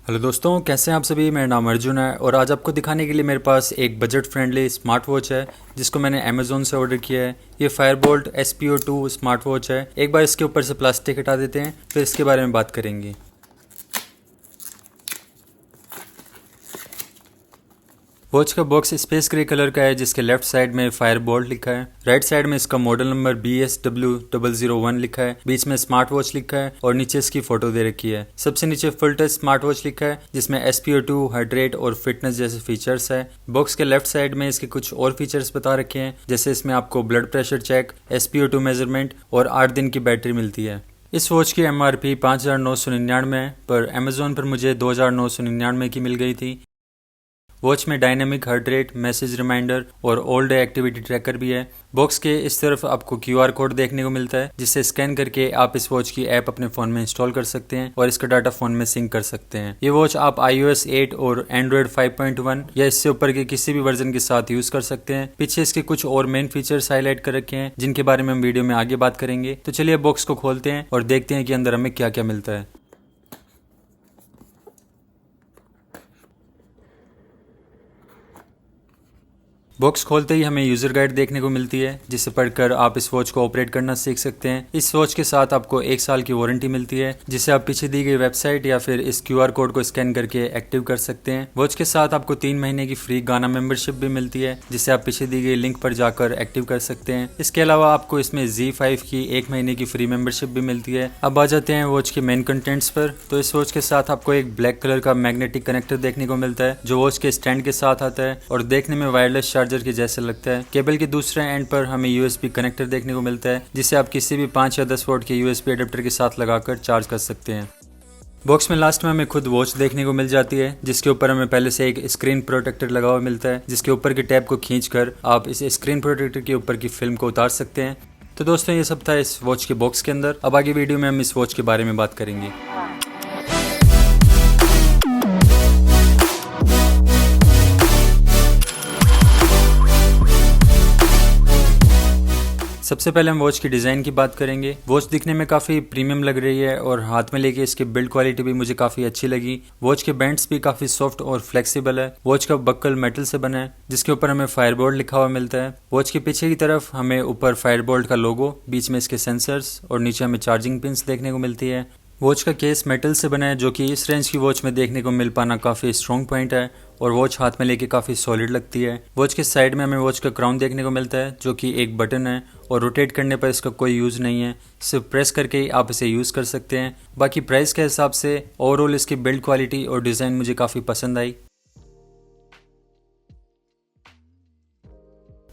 Hello दोस्तों, कैसे हैं आप सभी। मेरा नाम अर्जुन है और आज आपको दिखाने के लिए मेरे पास एक बजट फ्रेंडली स्मार्ट वॉच है जिसको मैंने अमेज़ोन से ऑर्डर किया है। ये फायरबोल्ट SPO2 स्मार्ट वॉच है। एक बार इसके ऊपर से प्लास्टिक हटा देते हैं, फिर इसके बारे में बात करेंगे। वॉच का बॉक्स स्पेस ग्रे कलर का है जिसके लेफ्ट साइड में फायरबोल्ट लिखा है। राइट साइड में इसका मॉडल नंबर BSW001 लिखा है। बीच में स्मार्ट वॉच लिखा है और नीचे इसकी फोटो दे रखी है। सबसे नीचे फुल टच स्मार्ट वॉच लिखा है जिसमें SPO2, हाइड्रेट और फिटनेस जैसे फीचर्स है। बॉक्स के लेफ्ट साइड में इसके कुछ और फीचर्स बता रखे हैं, जैसे इसमें आपको blood pressure check, SPO2 measurement और 8 दिन की बैटरी मिलती है। इस वॉच की MRP 5,999 है, पर अमेजोन पर मुझे 2,999 की मिल गई थी। वॉच में dynamic heart rate, message reminder और ऑल डे एक्टिविटी ट्रैकर भी है। बॉक्स के इस तरफ आपको QR कोड देखने को मिलता है जिसे स्कैन करके आप इस वॉच की ऐप अपने फ़ोन में इंस्टॉल कर सकते हैं और इसका डाटा फ़ोन में सिंक कर सकते हैं। ये वॉच आप iOS 8 और Android 5.1 या इससे ऊपर के किसी भी वर्जन के साथ यूज़ कर सकते हैं। पीछे इसके कुछ और मेन फीचर्स हाईलाइट कर रखे हैं जिनके बारे में हम वीडियो में आगे बात करेंगे। तो चलिए बॉक्स को खोलते हैं और देखते हैं कि अंदर हमें क्या क्या मिलता है। बॉक्स खोलते ही हमें यूज़र गाइड देखने को मिलती है जिसे पढ़कर आप इस वॉच को ऑपरेट करना सीख सकते हैं। इस वॉच के साथ आपको 1 साल की वारंटी मिलती है जिसे आप पीछे दी गई वेबसाइट या फिर इस QR कोड को स्कैन करके एक्टिव कर सकते हैं। वॉच के साथ आपको 3 महीने की फ्री गाना मेंबरशिप भी मिलती है जिसे आप पीछे दी गई लिंक पर जाकर एक्टिव कर सकते हैं। इसके अलावा आपको इसमें Z5 की 1 महीने की फ्री मेंबरशिप भी मिलती है। अब आ जाते हैं वॉच के मेन कंटेंट्स पर। तो इस वॉच के साथ आपको एक ब्लैक कलर का मैग्नेटिक कनेक्टर देखने को मिलता है जो वॉच के स्टैंड के साथ आता है और देखने में वायरलेस चार्जर के जैसे लगता है। केबल के दूसरे एंड पर हमें USB कनेक्टर देखने को मिलता है जिसे आप किसी भी 5 या 10 वोल्ट के USB अडेप्टर के साथ लगाकर चार्ज कर सकते हैं। बॉक्स में लास्ट में हमें खुद वॉच देखने को मिल जाती है जिसके ऊपर हमें पहले से एक स्क्रीन प्रोटेक्टर लगा हुआ मिलता है जिसके ऊपर के टैब को खींचकर आप इस स्क्रीन प्रोटेक्टर के ऊपर की फिल्म को उतार सकते हैं। तो दोस्तों ये सब था इस वॉच के बॉक्स के अंदर। अब आगे वीडियो में हम इस वॉच के बारे में बात करेंगे। सबसे पहले हम वॉच की डिज़ाइन की बात करेंगे। वॉच दिखने में काफ़ी प्रीमियम लग रही है और हाथ में लेके इसकी बिल्ड क्वालिटी भी मुझे काफ़ी अच्छी लगी। वॉच के बैंड्स भी काफ़ी सॉफ्ट और फ्लेक्सिबल है। वॉच का बक्कल मेटल से बना है जिसके ऊपर हमें फायरबोल्ट लिखा हुआ मिलता है। वॉच के पीछे की तरफ हमें ऊपर फायरबोल्ट का लोगो, बीच में इसके सेंसर्स और नीचे हमें चार्जिंग पिंस देखने को मिलती है। वॉच का केस मेटल से बना है जो कि इस रेंज की वॉच में देखने को मिल पाना काफ़ी स्ट्रॉन्ग पॉइंट है और वॉच हाथ में लेके काफ़ी सॉलिड लगती है। वॉच के साइड में हमें वॉच का क्राउन देखने को मिलता है जो कि एक बटन है और रोटेट करने पर इसका कोई यूज़ नहीं है, सिर्फ प्रेस करके ही आप इसे यूज़ कर सकते हैं। बाकी प्राइस के हिसाब से ओवरऑल इसकी बिल्ड क्वालिटी और डिज़ाइन मुझे काफ़ी पसंद आई।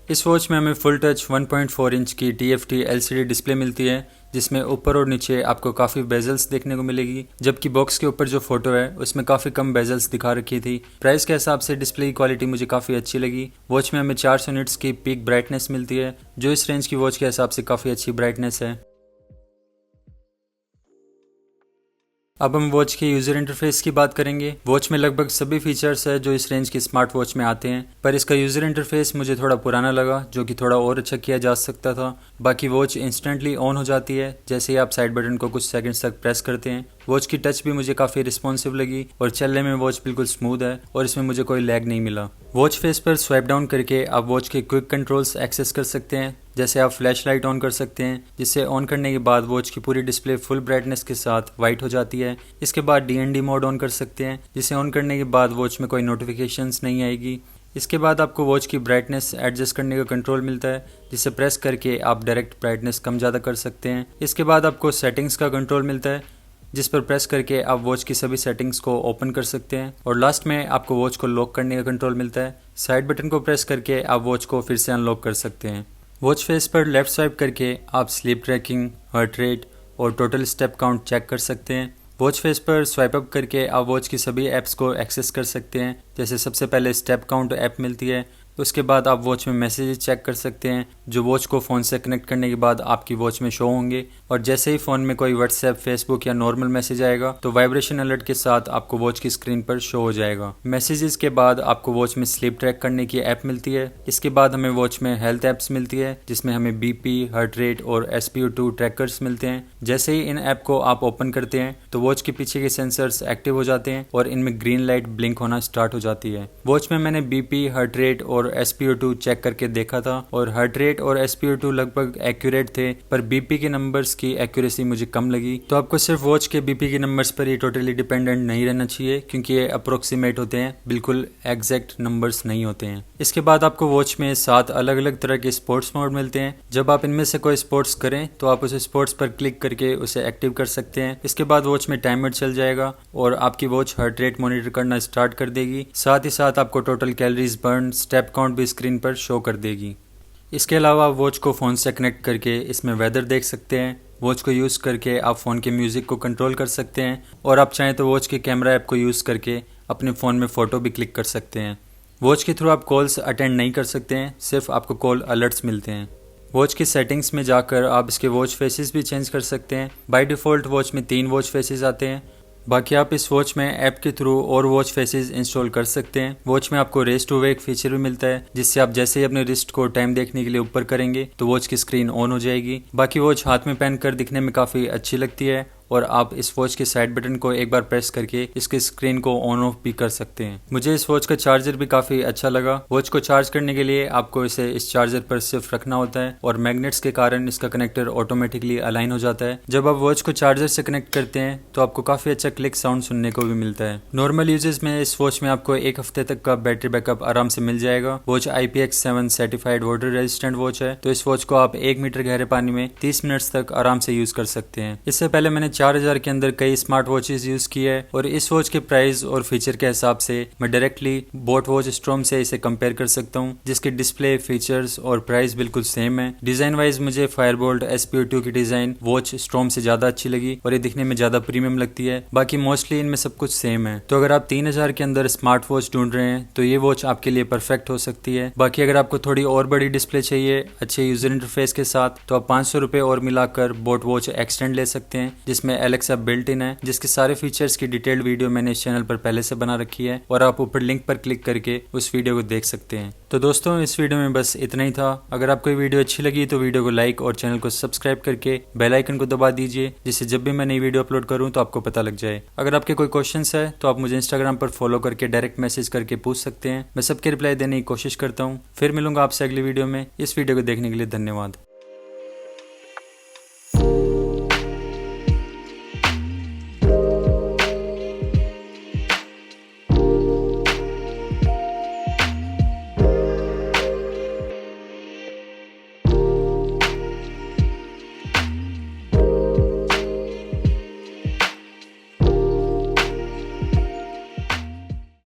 इस वॉच में हमें फुल टच 1.4 इंच की TFT LCD डिस्प्ले मिलती है जिसमें ऊपर और नीचे आपको काफ़ी बेजल्स देखने को मिलेगी, जबकि बॉक्स के ऊपर जो फोटो है उसमें काफ़ी कम बेजल्स दिखा रखी थी। प्राइस के हिसाब से डिस्प्ले की क्वालिटी मुझे काफ़ी अच्छी लगी। वॉच में हमें 400 निट्स की पीक ब्राइटनेस मिलती है जो इस रेंज की वॉच के हिसाब से काफ़ी अच्छी ब्राइटनेस है। अब हम वॉच के यूज़र इंटरफेस की बात करेंगे। वॉच में लगभग सभी फीचर्स है जो इस रेंज की स्मार्ट वॉच में आते हैं, पर इसका यूज़र इंटरफेस मुझे थोड़ा पुराना लगा जो कि थोड़ा और अच्छा किया जा सकता था। बाकी वॉच इंस्टेंटली ऑन हो जाती है जैसे ही आप साइड बटन को कुछ सेकंड्स तक प्रेस करते हैं। वॉच की टच भी मुझे काफ़ी रिस्पॉन्सिव लगी और चलने में वॉच बिल्कुल स्मूथ है और इसमें मुझे कोई लैग नहीं मिला। वॉच फेस पर स्वाइप डाउन करके आप वॉच के क्विक कंट्रोल्स एक्सेस कर सकते हैं, जैसे आप फ्लैश लाइट ऑन कर सकते हैं जिसे ऑन करने के बाद वॉच की पूरी डिस्प्ले फुल ब्राइटनेस के साथ वाइट हो जाती है। इसके बाद DND मोड ऑन कर सकते हैं जिसे ऑन करने के बाद वॉच में कोई नोटिफिकेशंस नहीं आएगी। इसके बाद आपको वॉच की ब्राइटनेस एडजस्ट करने का कंट्रोल मिलता है जिसे प्रेस करके आप डायरेक्ट ब्राइटनेस कम ज़्यादा कर सकते हैं। इसके बाद आपको सेटिंग्स का कंट्रोल मिलता है जिस पर प्रेस करके आप वॉच की सभी सेटिंग्स को ओपन कर सकते हैं और लास्ट में आपको वॉच को लॉक करने का कंट्रोल मिलता है। साइड बटन को प्रेस करके आप वॉच को फिर से अनलॉक कर सकते हैं। वॉच फेस पर लेफ्ट स्वाइप करके आप स्लीप ट्रैकिंग, हार्ट रेट और टोटल स्टेप काउंट चेक कर सकते हैं। वॉच फेस पर स्वाइप अप करके आप वॉच की सभी ऐप्स को एक्सेस कर सकते हैं, जैसे सबसे पहले स्टेप काउंट ऐप मिलती है, उसके बाद आप वॉच में मैसेजेस चेक कर सकते हैं जो वॉच को फ़ोन से कनेक्ट करने के बाद आपकी वॉच में शो होंगे। और जैसे ही फ़ोन में कोई व्हाट्सएप, फेसबुक या नॉर्मल मैसेज आएगा तो वाइब्रेशन अलर्ट के साथ आपको वॉच की स्क्रीन पर शो हो जाएगा। मैसेजेस के बाद आपको वॉच में स्लीप ट्रैक करने की ऐप मिलती है। इसके बाद हमें वॉच में हेल्थ ऐप्स मिलती है जिसमें हमें बीपी, हार्ट रेट और SpO2 ट्रैकर्स मिलते हैं। जैसे ही इन ऐप को आप ओपन करते हैं तो वॉच के पीछे के सेंसर्स एक्टिव हो जाते हैं और इनमें ग्रीन लाइट ब्लिंक होना स्टार्ट हो जाती है। वॉच में मैंने बीपी, हार्ट रेट और SpO2 चेक करके देखा था और हार्ट रेट और SpO2 लगभग एक्यूरेट थे, पर बीपी के नंबर्स की एक्यूरेसी मुझे कम लगी। तो आपको सिर्फ वॉच के बीपी के नंबर्स पर ही टोटली डिपेंडेंट नहीं रहना चाहिए क्योंकि ये अप्रोक्सीमेट होते हैं, बिल्कुल एग्जैक्ट नंबर्स नहीं होते हैं। इसके बाद आपको वॉच में 7 अलग अलग तरह के स्पोर्ट्स मोड मिलते हैं। जब आप इनमें से कोई स्पोर्ट्स करें तो आप उस स्पोर्ट्स पर क्लिक करके उसे एक्टिव कर सकते हैं। इसके बाद वॉच में टाइमर चल जाएगा और आपकी वॉच हार्ट रेट मॉनिटर करना स्टार्ट कर देगी। साथ ही साथ आपको total calories burn, step count भी स्क्रीन पर शो कर देगी। इसके अलावा वॉच को फ़ोन से कनेक्ट करके इसमें वेदर देख सकते हैं। वॉच को यूज़ करके आप फ़ोन के म्यूज़िक को कंट्रोल कर सकते हैं और आप चाहें तो वॉच के कैमरा ऐप को यूज़ करके अपने फ़ोन में फ़ोटो भी क्लिक कर सकते हैं। वॉच के थ्रू आप कॉल्स अटेंड नहीं कर सकते हैं, सिर्फ आपको कॉल अलर्ट्स मिलते हैं। वॉच की सेटिंग्स में जाकर आप इसके वॉच फेसेस भी चेंज कर सकते हैं। बाय डिफ़ॉल्ट वॉच में 3 वॉच फेसेस आते हैं, बाकी आप इस वॉच में ऐप के थ्रू और वॉच फेसेस इंस्टॉल कर सकते हैं। वॉच में आपको रेस्ट टू वेक फीचर भी मिलता है जिससे आप जैसे ही अपने रिस्ट को टाइम देखने के लिए ऊपर करेंगे तो वॉच की स्क्रीन ऑन हो जाएगी। बाकी वॉच हाथ में पहनकर दिखने में काफ़ी अच्छी लगती है और आप इस वॉच के साइड बटन को एक बार प्रेस करके इसकी स्क्रीन को ऑन ऑफ भी कर सकते हैं। मुझे इस वॉच का चार्जर भी काफ़ी अच्छा लगा। वॉच को चार्ज करने के लिए आपको इसे इस चार्जर पर सिर्फ रखना होता है और मैग्नेट्स के कारण इसका कनेक्टर ऑटोमेटिकली अलाइन हो जाता है। जब आप वॉच को चार्जर से कनेक्ट करते हैं तो आपको काफ़ी अच्छा क्लिक साउंड सुनने को भी मिलता है। नॉर्मल यूजेस में इस वॉच में आपको 1 हफ्ते तक का बैटरी बैकअप आराम से मिल जाएगा। Watch IPX7 certified water resistant watch है, तो इस वॉच को आप 1 मीटर गहरे पानी में 30 मिनट्स तक आराम से यूज कर सकते हैं। इससे पहले मैंने 4000 के अंदर कई स्मार्ट वॉचेस यूज की है और इस वॉच के प्राइस और फीचर के हिसाब से मैं डायरेक्टली बोट वॉच स्ट्रॉम से इसे कंपेयर कर सकता हूँ, जिसके डिस्प्ले, फीचर्स और प्राइस बिल्कुल सेम है। डिजाइन वाइज मुझे फायरबोल्ट SpO2 की डिजाइन वॉच स्ट्रॉम से ज्यादा अच्छी लगी और ये दिखने में ज्यादा प्रीमियम लगती है। बाकी मोस्टली इनमें सब कुछ सेम है। तो अगर आप 3000 के अंदर स्मार्ट वॉच ढूंढ रहे हैं तो ये वॉच आपके लिए परफेक्ट हो सकती है। बाकी अगर आपको थोड़ी और बड़ी डिस्प्ले चाहिए अच्छे यूजर इंटरफेस के साथ तो आप 500 रुपए और मिलाकर बोट वॉच एक्सटेंड ले सकते हैं, जिसमें एलेक्सा बिल्ट इन है, जिसके सारे फीचर्स की डिटेल्ड वीडियो मैंने इस चैनल पर पहले से बना रखी है और आप ऊपर लिंक पर क्लिक करके उस वीडियो को देख सकते हैं। तो दोस्तों इस वीडियो में बस इतना ही था। अगर आपको ये वीडियो अच्छी लगी तो वीडियो को लाइक और चैनल को सब्सक्राइब करके बेल आइकन को दबा दीजिए, जिससे जब भी मैं नई वीडियो अपलोड करूं तो आपको पता लग जाए। अगर आपके कोई क्वेश्चंस है तो आप मुझे इंस्टाग्राम पर फॉलो करके डायरेक्ट मैसेज करके पूछ सकते हैं, मैं सबके रिप्लाई देने की कोशिश करता हूँ। फिर मिलूंगा आपसे अगली वीडियो में। इस वीडियो को देखने के लिए धन्यवाद।